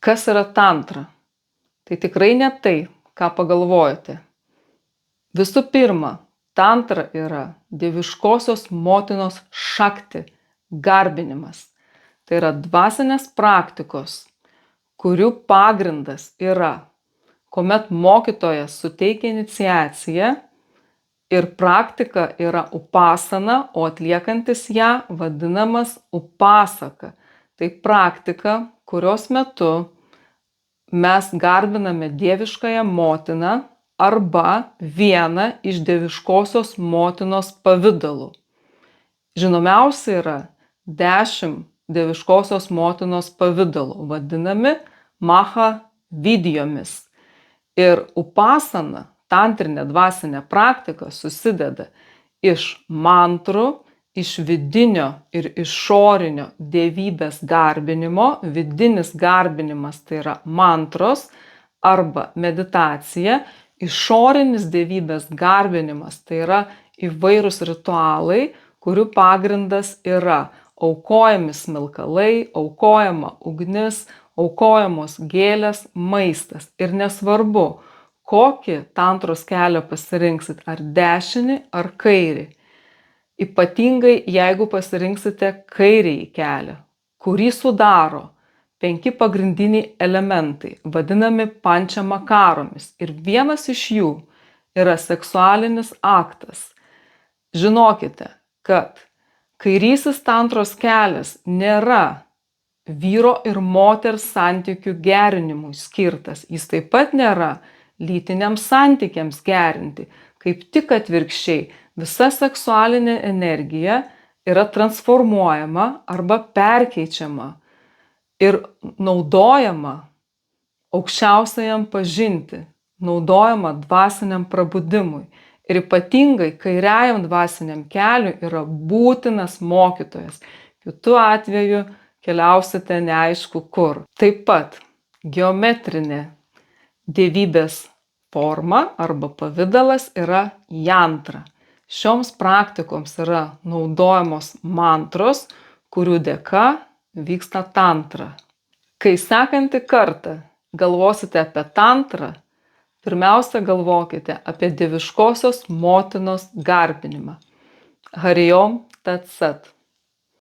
Kas yra tantra? Tai tikrai ne tai, ką pagalvojate. Visų pirma, tantra yra dieviškosios motinos šakti, garbinimas. Tai yra dvasinės praktikos, kurių pagrindas yra, kuomet mokytojas suteikia iniciaciją ir praktika yra upasana, o atliekantis ją vadinamas upasaka. Tai praktika, kurios metu mes garbiname dieviškąją motiną arba vieną iš dieviškosios motinos pavidalų. Žinomiausia yra 10 dieviškosios motinos pavidalų, vadinami maha vidijomis. Ir upasana, tantrinė dvasinė praktika, susideda iš mantrų, iš vidinio ir išorinio dievybės garbinimo. Vidinis garbinimas tai yra mantros arba meditacija. Išorinis dievybės garbinimas tai yra įvairūs ritualai, kurių pagrindas yra aukojami smilkalai, aukojama ugnis, aukojamos gėlės, maistas. Ir nesvarbu, kokį tantros kelią pasirinksit, ar dešinį, ar kairį. Ypatingai, jeigu pasirinksite kairįjį kelią, kurį sudaro 5 pagrindiniai elementai, vadinami pančamakaromis. Ir vienas iš jų yra seksualinis aktas. Žinokite, kad kairysis tantros kelias nėra vyro ir moters santykių gerinimui skirtas. Jis taip pat nėra lytiniams santykiams gerinti. Kaip tik atvirkščiai, visa seksualinė energija yra transformuojama arba perkeičiama ir naudojama aukščiausiajam pažinti, naudojama dvasiniam prabudimui. Ir ypatingai kairiajam dvasiniam keliui yra būtinas mokytojas. Kitu atveju keliausite neaišku kur. Taip pat geometrinė dievybės forma arba pavidalas yra jantra. Šioms praktikoms yra naudojamos mantros, kurių dėka vyksta tantra. Kai sekantį kartą galvosite apie tantrą, pirmiausia galvokite apie dieviškosios motinos garbinimą. Hari Om Tat Sat.